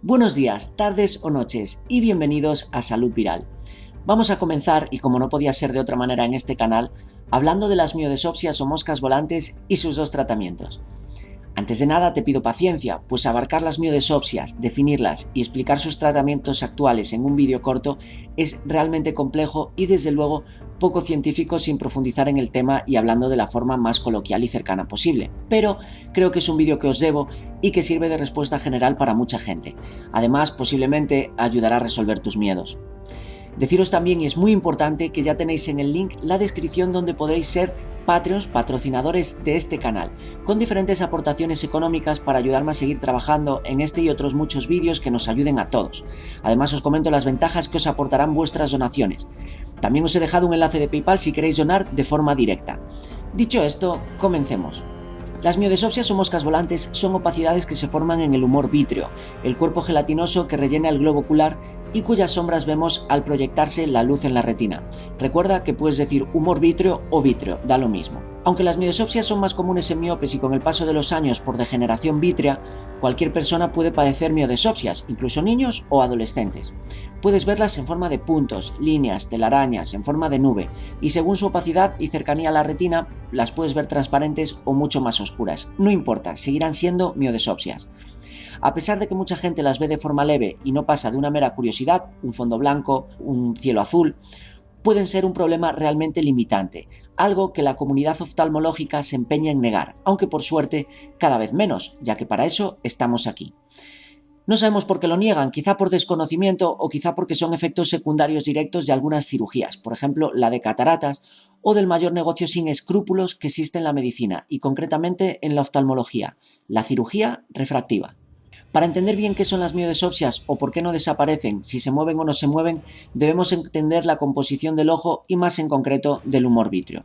Buenos días, tardes o noches y bienvenidos a Salud Viral. Vamos a comenzar, y como no podía ser de otra manera en este canal, hablando de las miodesopsias o moscas volantes y sus dos tratamientos. Antes de nada te pido paciencia, pues abarcar las miodesopsias, definirlas y explicar sus tratamientos actuales en un vídeo corto es realmente complejo y desde luego poco científico sin profundizar en el tema y hablando de la forma más coloquial y cercana posible. Pero creo que es un vídeo que os debo y que sirve de respuesta general para mucha gente. Además, posiblemente ayudará a resolver tus miedos. Deciros también, y es muy importante, que ya tenéis en el link la descripción donde podéis ser Patreons, patrocinadores de este canal, con diferentes aportaciones económicas para ayudarme a seguir trabajando en este y otros muchos vídeos que nos ayuden a todos. Además os comento las ventajas que os aportarán vuestras donaciones. También os he dejado un enlace de PayPal si queréis donar de forma directa. Dicho esto, comencemos. Las miodesopsias o moscas volantes son opacidades que se forman en el humor vítreo, el cuerpo gelatinoso que rellena el globo ocular y cuyas sombras vemos al proyectarse la luz en la retina. Recuerda que puedes decir humor vítreo o vítreo, da lo mismo. Aunque las miodesopsias son más comunes en miopes y con el paso de los años por degeneración vítrea, cualquier persona puede padecer miodesopsias, incluso niños o adolescentes. Puedes verlas en forma de puntos, líneas, telarañas, en forma de nube, y según su opacidad y cercanía a la retina, las puedes ver transparentes o mucho más oscuras. No importa, seguirán siendo miodesopsias. A pesar de que mucha gente las ve de forma leve y no pasa de una mera curiosidad, un fondo blanco, un cielo azul, pueden ser un problema realmente limitante, algo que la comunidad oftalmológica se empeña en negar, aunque por suerte cada vez menos, ya que para eso estamos aquí. No sabemos por qué lo niegan, quizá por desconocimiento o quizá porque son efectos secundarios directos de algunas cirugías, por ejemplo la de cataratas, o del mayor negocio sin escrúpulos que existe en la medicina y concretamente en la oftalmología, la cirugía refractiva. Para entender bien qué son las miodesopsias o por qué no desaparecen, si se mueven o no se mueven, debemos entender la composición del ojo y más en concreto del humor vítreo.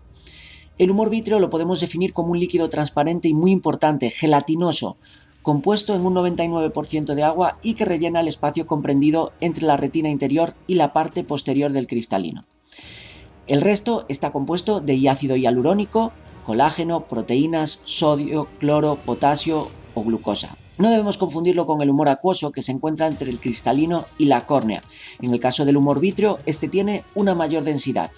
El humor vítreo lo podemos definir como un líquido transparente y muy importante, gelatinoso, compuesto en un 99% de agua y que rellena el espacio comprendido entre la retina interior y la parte posterior del cristalino. El resto está compuesto de ácido hialurónico, colágeno, proteínas, sodio, cloro, potasio o glucosa. No debemos confundirlo con el humor acuoso que se encuentra entre el cristalino y la córnea. En el caso del humor vítreo, este tiene una mayor densidad.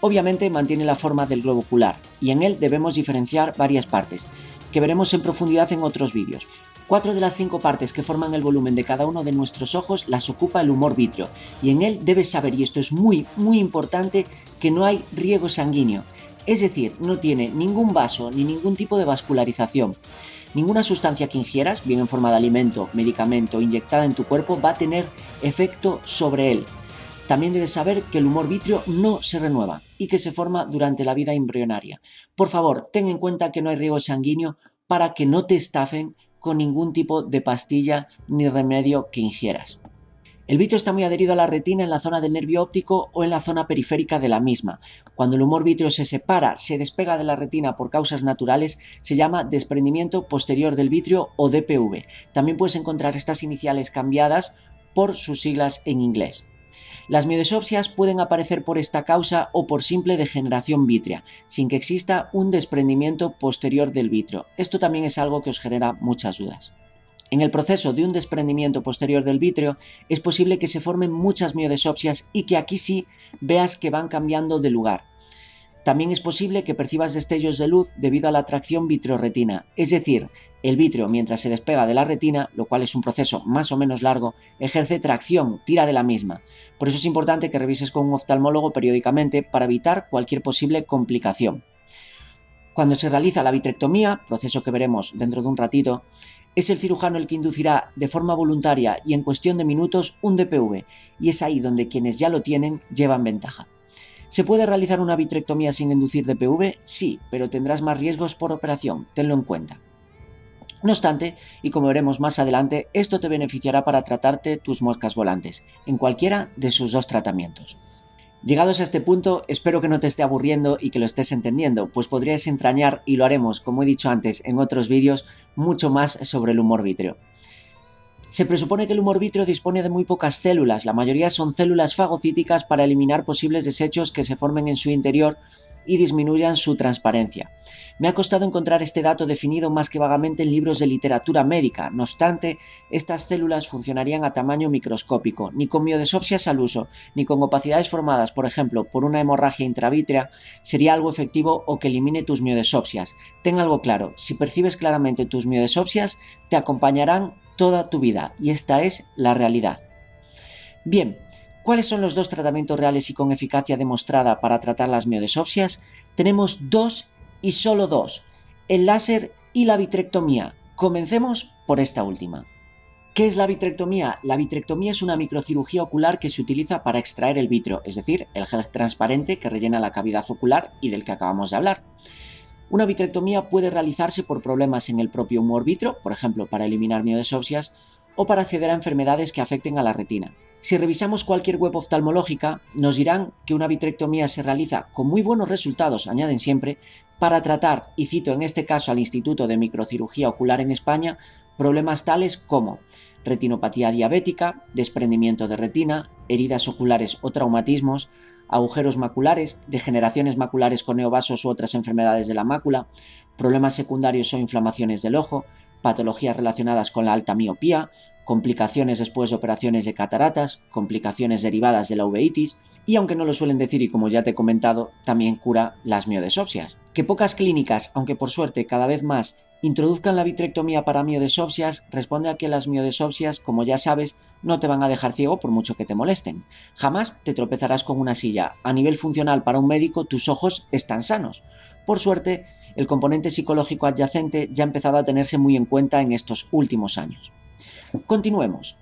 Obviamente mantiene la forma del globo ocular y en él debemos diferenciar varias partes, que veremos en profundidad en otros vídeos. 4 de las 5 partes que forman el volumen de cada uno de nuestros ojos las ocupa el humor vítreo y en él debes saber, y esto es muy importante, que no hay riego sanguíneo, es decir, no tiene ningún vaso ni ningún tipo de vascularización. Ninguna sustancia que ingieras, bien en forma de alimento, medicamento o inyectada en tu cuerpo, va a tener efecto sobre él. También debes saber que el humor vítreo no se renueva y que se forma durante la vida embrionaria. Por favor, ten en cuenta que no hay riego sanguíneo para que no te estafen con ningún tipo de pastilla ni remedio que ingieras. El vítreo está muy adherido a la retina en la zona del nervio óptico o en la zona periférica de la misma. Cuando el humor vítreo se separa, se despega de la retina por causas naturales, se llama desprendimiento posterior del vítreo o DPV. También puedes encontrar estas iniciales cambiadas por sus siglas en inglés. Las miodesopsias pueden aparecer por esta causa o por simple degeneración vítrea, sin que exista un desprendimiento posterior del vítreo. Esto también es algo que os genera muchas dudas. En el proceso de un desprendimiento posterior del vítreo es posible que se formen muchas miodesopsias y que aquí sí veas que van cambiando de lugar. También es posible que percibas destellos de luz debido a la atracción vitreoretina, es decir, el vítreo mientras se despega de la retina, lo cual es un proceso más o menos largo, ejerce tracción, tira de la misma. Por eso es importante que revises con un oftalmólogo periódicamente para evitar cualquier posible complicación. Cuando se realiza la vitrectomía, proceso que veremos dentro de un ratito, es el cirujano el que inducirá de forma voluntaria y en cuestión de minutos un DPV, y es ahí donde quienes ya lo tienen llevan ventaja. ¿Se puede realizar una vitrectomía sin inducir DPV? Sí, pero tendrás más riesgos por operación, tenlo en cuenta. No obstante, y como veremos más adelante, esto te beneficiará para tratarte tus moscas volantes, en cualquiera de sus dos tratamientos. Llegados a este punto, espero que no te esté aburriendo y que lo estés entendiendo, pues podrías entrañar, y lo haremos, como he dicho antes en otros vídeos, mucho más sobre el humor vítreo. Se presupone que el humor vítreo dispone de muy pocas células, la mayoría son células fagocíticas para eliminar posibles desechos que se formen en su interior y disminuyan su transparencia. Me ha costado encontrar este dato definido más que vagamente en libros de literatura médica. No obstante, estas células funcionarían a tamaño microscópico. Ni con miodesopsias al uso, ni con opacidades formadas, por ejemplo, por una hemorragia intravítrea, sería algo efectivo o que elimine tus miodesopsias. Ten algo claro, si percibes claramente tus miodesopsias, te acompañarán toda tu vida, y esta es la realidad. Bien, ¿cuáles son los dos tratamientos reales y con eficacia demostrada para tratar las miodesopsias? Tenemos dos y solo dos, el láser y la vitrectomía. Comencemos por esta última. ¿Qué es la vitrectomía? La vitrectomía es una microcirugía ocular que se utiliza para extraer el vitrio, es decir, el gel transparente que rellena la cavidad ocular y del que acabamos de hablar. Una vitrectomía puede realizarse por problemas en el propio humor vítreo, por ejemplo, para eliminar miodesopsias, o para acceder a enfermedades que afecten a la retina. Si revisamos cualquier web oftalmológica, nos dirán que una vitrectomía se realiza con muy buenos resultados, añaden siempre, para tratar, y cito en este caso al Instituto de Microcirugía Ocular en España, problemas tales como retinopatía diabética, desprendimiento de retina, heridas oculares o traumatismos, agujeros maculares, degeneraciones maculares con neovasos u otras enfermedades de la mácula, problemas secundarios o inflamaciones del ojo, patologías relacionadas con la alta miopía, complicaciones después de operaciones de cataratas, complicaciones derivadas de la uveitis y, aunque no lo suelen decir y como ya te he comentado, también cura las miodesopsias. Que pocas clínicas, aunque por suerte cada vez más, introduzcan la vitrectomía para miodesopsias responde a que las miodesopsias, como ya sabes, no te van a dejar ciego por mucho que te molesten. Jamás te tropezarás con una silla. A nivel funcional para un médico, tus ojos están sanos. Por suerte, el componente psicológico adyacente ya ha empezado a tenerse muy en cuenta en estos últimos años. Continuemos.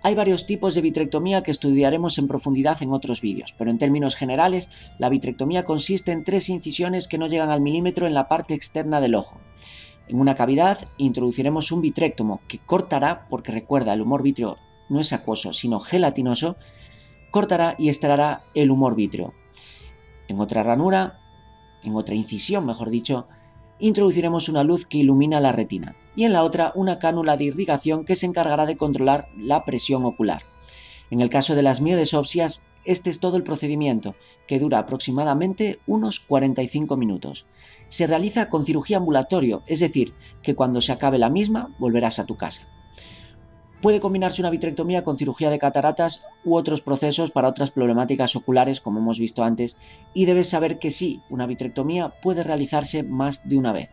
Hay varios tipos de vitrectomía que estudiaremos en profundidad en otros vídeos, pero en términos generales, la vitrectomía consiste en 3 incisiones que no llegan al milímetro en la parte externa del ojo. En una cavidad introduciremos un vitrectomo que cortará, porque recuerda, el humor vítreo no es acuoso, sino gelatinoso, cortará y extraerá el humor vítreo. En otra ranura, en otra incisión, mejor dicho, introduciremos una luz que ilumina la retina y en la otra una cánula de irrigación que se encargará de controlar la presión ocular. En el caso de las miodesopsias, este es todo el procedimiento, que dura aproximadamente unos 45 minutos. Se realiza con cirugía ambulatorio, es decir, que cuando se acabe la misma volverás a tu casa. Puede combinarse una vitrectomía con cirugía de cataratas u otros procesos para otras problemáticas oculares, como hemos visto antes, y debes saber que sí, una vitrectomía puede realizarse más de una vez.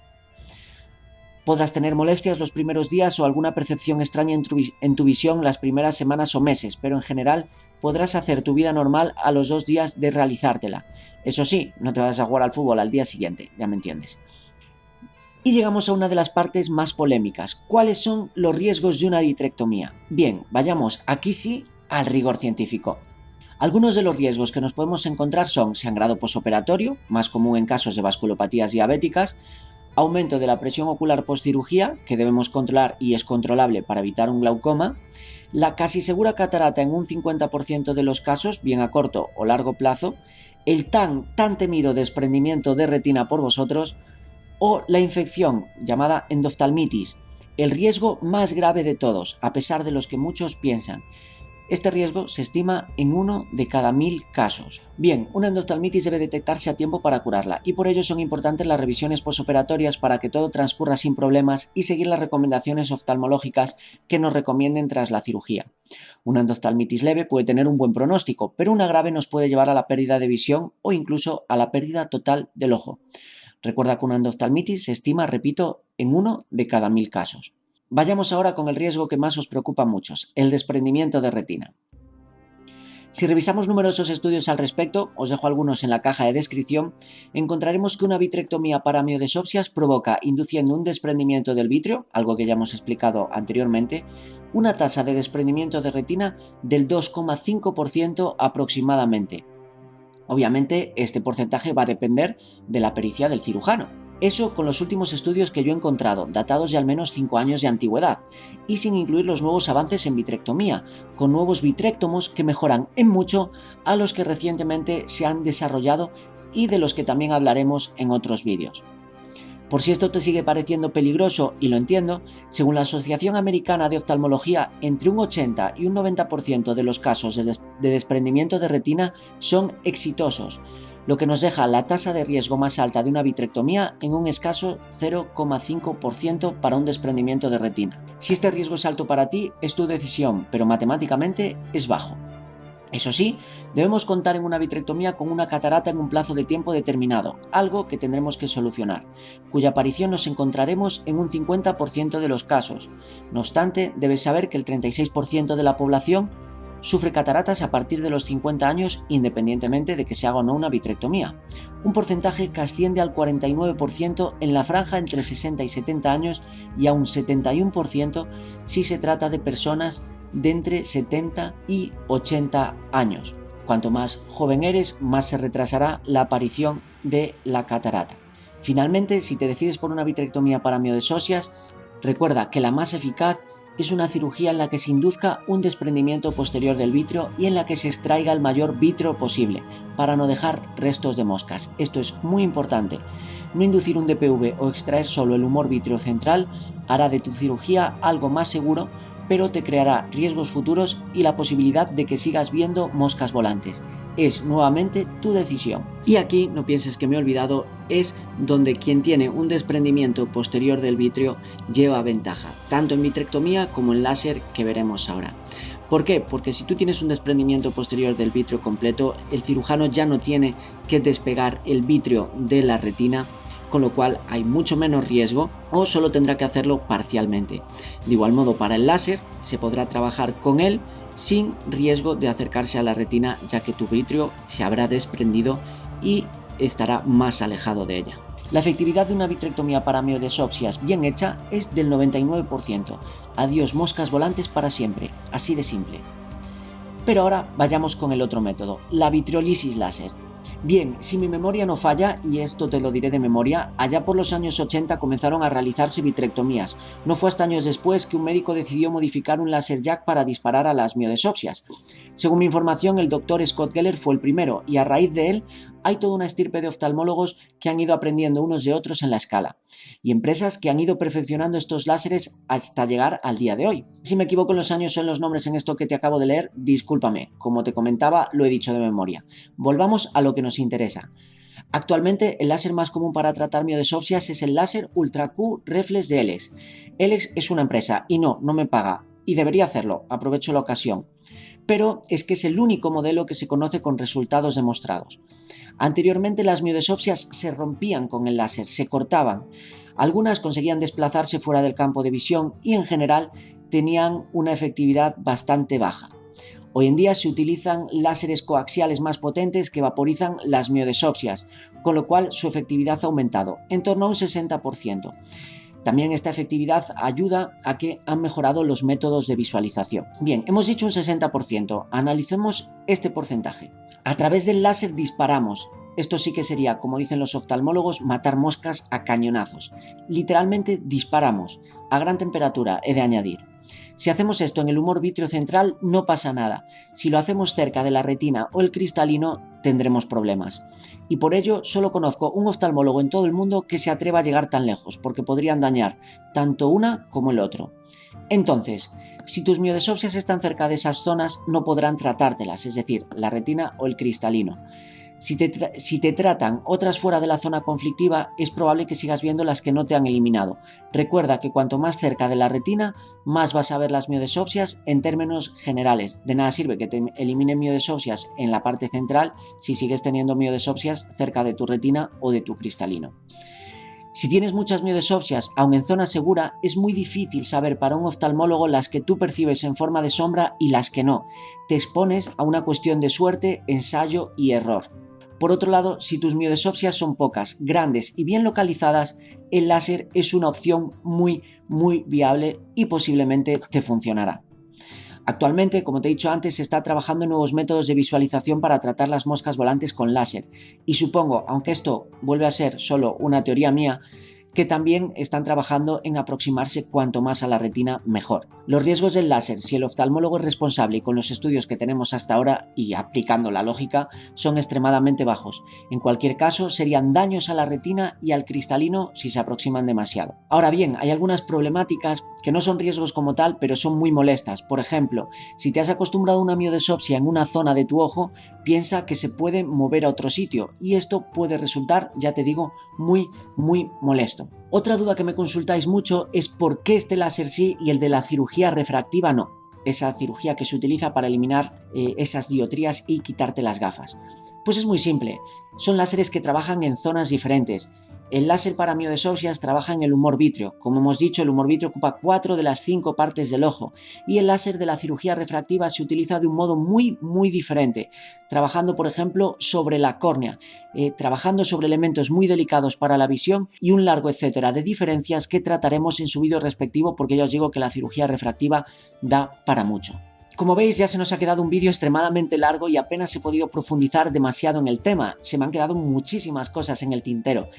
Podrás tener molestias los primeros días o alguna percepción extraña en tu visión las primeras semanas o meses, pero en general podrás hacer tu vida normal a los 2 días de realizártela. Eso sí, no te vas a jugar al fútbol al día siguiente, ya me entiendes. Y llegamos a una de las partes más polémicas. ¿Cuáles son los riesgos de una vitrectomía? Bien, vayamos aquí sí al rigor científico. Algunos de los riesgos que nos podemos encontrar son sangrado posoperatorio, más común en casos de vasculopatías diabéticas, aumento de la presión ocular postcirugía, que debemos controlar y es controlable para evitar un glaucoma, la casi segura catarata en un 50% de los casos, bien a corto o largo plazo, el tan temido desprendimiento de retina por vosotros, o la infección llamada endoftalmitis, el riesgo más grave de todos, a pesar de los que muchos piensan. Este riesgo se estima en 1 de cada 1000 casos. Bien, una endoftalmitis debe detectarse a tiempo para curarla y por ello son importantes las revisiones posoperatorias para que todo transcurra sin problemas y seguir las recomendaciones oftalmológicas que nos recomienden tras la cirugía. Una endoftalmitis leve puede tener un buen pronóstico, pero una grave nos puede llevar a la pérdida de visión o incluso a la pérdida total del ojo. Recuerda que una endoftalmitis se estima, repito, en 1 de cada 1000 casos. Vayamos ahora con el riesgo que más os preocupa a muchos, el desprendimiento de retina. Si revisamos numerosos estudios al respecto, os dejo algunos en la caja de descripción, encontraremos que una vitrectomía para miodesopsias provoca, induciendo un desprendimiento del vítreo, algo que ya hemos explicado anteriormente, una tasa de desprendimiento de retina del 2,5% aproximadamente. Obviamente, este porcentaje va a depender de la pericia del cirujano. Eso con los últimos estudios que yo he encontrado, datados de al menos 5 años de antigüedad, y sin incluir los nuevos avances en vitrectomía, con nuevos vitrectomos que mejoran en mucho a los que recientemente se han desarrollado y de los que también hablaremos en otros vídeos. Por si esto te sigue pareciendo peligroso, y lo entiendo, según la Asociación Americana de Oftalmología, entre un 80 y un 90% de los casos de desprendimiento de retina son exitosos. lo que nos deja la tasa de riesgo más alta de una vitrectomía en un escaso 0,5% para un desprendimiento de retina. Si este riesgo es alto para ti, es tu decisión, pero matemáticamente es bajo. Eso sí, debemos contar en una vitrectomía con una catarata en un plazo de tiempo determinado, algo que tendremos que solucionar, cuya aparición nos encontraremos en un 50% de los casos. No obstante, debes saber que el 36% de la población sufre cataratas a partir de los 50 años independientemente de que se haga o no una vitrectomía, un porcentaje que asciende al 49% en la franja entre 60 y 70 años y a un 71% si se trata de personas de entre 70 y 80 años. Cuanto más joven eres, más se retrasará la aparición de la catarata. Finalmente, si te decides por una vitrectomía para miodes óseas, recuerda que la más eficaz es una cirugía en la que se induzca un desprendimiento posterior del vítreo y en la que se extraiga el mayor vítreo posible, para no dejar restos de moscas. Esto es muy importante. No inducir un DPV o extraer solo el humor vítreo central hará de tu cirugía algo más seguro, pero te creará riesgos futuros y la posibilidad de que sigas viendo moscas volantes. Es nuevamente tu decisión. Y aquí, no pienses que me he olvidado, es donde quien tiene un desprendimiento posterior del vítreo lleva ventaja, tanto en vitrectomía como en láser, que veremos ahora. ¿Por qué? Porque si tú tienes un desprendimiento posterior del vítreo completo, el cirujano ya no tiene que despegar el vítreo de la retina, con lo cual hay mucho menos riesgo o solo tendrá que hacerlo parcialmente. De igual modo, para el láser se podrá trabajar con él sin riesgo de acercarse a la retina, ya que tu vítreo se habrá desprendido y estará más alejado de ella. La efectividad de una vitrectomía para miodes óseas bien hecha es del 99%. Adiós moscas volantes para siempre, así de simple. Pero ahora vayamos con el otro método, la vitreolisis láser. Bien, si mi memoria no falla, y esto te lo diré de memoria, allá por los años 80 comenzaron a realizarse vitrectomías. No fue hasta años después que un médico decidió modificar un láser jack para disparar a las miodes óseas. Según mi información, el doctor Scott Geller fue el primero, y a raíz de él hay toda una estirpe de oftalmólogos que han ido aprendiendo unos de otros en la escala, y empresas que han ido perfeccionando estos láseres hasta llegar al día de hoy. Si me equivoco en los años o en los nombres en esto que te acabo de leer, discúlpame, como te comentaba, lo he dicho de memoria. Volvamos a lo que nos interesa. Actualmente, el láser más común para tratar miodes óseas es el láser Ultra Q Reflex de Elex. Elex es una empresa y no me paga, y debería hacerlo, aprovecho la ocasión. Pero es que es el único modelo que se conoce con resultados demostrados. Anteriormente las miodes óseas se rompían con el láser, se cortaban. Algunas conseguían desplazarse fuera del campo de visión y en general tenían una efectividad bastante baja. Hoy en día se utilizan láseres coaxiales más potentes que vaporizan las miodes óseas, con lo cual su efectividad ha aumentado, en torno a un 60%. También esta efectividad ayuda a que han mejorado los métodos de visualización. Bien, hemos dicho un 60%, analicemos este porcentaje. A través del láser disparamos. Esto sí que sería, como dicen los oftalmólogos, matar moscas a cañonazos. Literalmente disparamos, a gran temperatura, he de añadir. Si hacemos esto en el humor vítreo central no pasa nada. Si lo hacemos cerca de la retina o el cristalino tendremos problemas. Y por ello solo conozco un oftalmólogo en todo el mundo que se atreva a llegar tan lejos, porque podrían dañar tanto una como el otro. Entonces, si tus miodes óseas están cerca de esas zonas no podrán tratártelas, es decir, la retina o el cristalino. Si te tratan otras fuera de la zona conflictiva, es probable que sigas viendo las que no te han eliminado. Recuerda que cuanto más cerca de la retina, más vas a ver las miodes óseas en términos generales. De nada sirve que te eliminen miodes óseas en la parte central si sigues teniendo miodes óseas cerca de tu retina o de tu cristalino. Si tienes muchas miodes óseas, aun en zona segura, es muy difícil saber para un oftalmólogo las que tú percibes en forma de sombra y las que no. Te expones a una cuestión de suerte, ensayo y error. Por otro lado, si tus miodes óseas son pocas, grandes y bien localizadas, el láser es una opción muy viable y posiblemente te funcionará. Actualmente, como te he dicho antes, se está trabajando en nuevos métodos de visualización para tratar las moscas volantes con láser, y supongo, aunque esto vuelve a ser solo una teoría mía, que también están trabajando en aproximarse cuanto más a la retina mejor. Los riesgos del láser, si el oftalmólogo es responsable y con los estudios que tenemos hasta ahora y aplicando la lógica, son extremadamente bajos. En cualquier caso, serían daños a la retina y al cristalino si se aproximan demasiado. Ahora bien, hay algunas problemáticas que no son riesgos como tal, pero son muy molestas. Por ejemplo, si te has acostumbrado a una miodesopsia en una zona de tu ojo, piensa que se puede mover a otro sitio y esto puede resultar, ya te digo, muy molesto. Otra duda que me consultáis mucho es por qué este láser sí y el de la cirugía refractiva no. Esa cirugía que se utiliza para eliminar esas dioptrías y quitarte las gafas. Pues es muy simple, son láseres que trabajan en zonas diferentes. El láser para miodesopsias trabaja en el humor vítreo. Como hemos dicho, el humor vítreo ocupa 4 de las 5 partes del ojo y el láser de la cirugía refractiva se utiliza de un modo muy diferente, trabajando por ejemplo sobre la córnea, trabajando sobre elementos muy delicados para la visión y un largo etcétera de diferencias que trataremos en su vídeo respectivo, porque ya os digo que la cirugía refractiva da para mucho. Como veis, ya se nos ha quedado un vídeo extremadamente largo y apenas he podido profundizar demasiado en el tema. Se me han quedado muchísimas cosas en el tintero.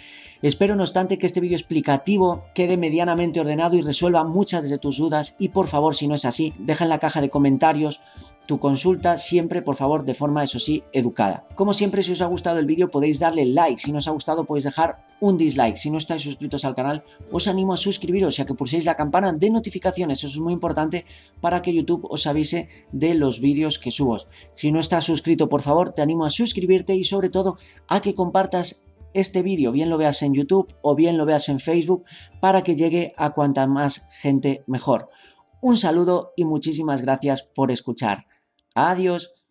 Espero, no obstante, que este vídeo explicativo quede medianamente ordenado y resuelva muchas de tus dudas y, por favor, si no es así, deja en la caja de comentarios tu consulta, siempre, por favor, de forma, eso sí, educada. Como siempre, si os ha gustado el vídeo podéis darle like, si no os ha gustado podéis dejar un dislike. Si no estáis suscritos al canal, os animo a suscribiros y a que pulséis la campana de notificaciones, eso es muy importante para que YouTube os avise de los vídeos que subo. Si no estás suscrito, por favor, te animo a suscribirte y sobre todo a que compartas este vídeo, bien lo veas en YouTube o bien lo veas en Facebook, para que llegue a cuanta más gente mejor. Un saludo y muchísimas gracias por escuchar. Adiós.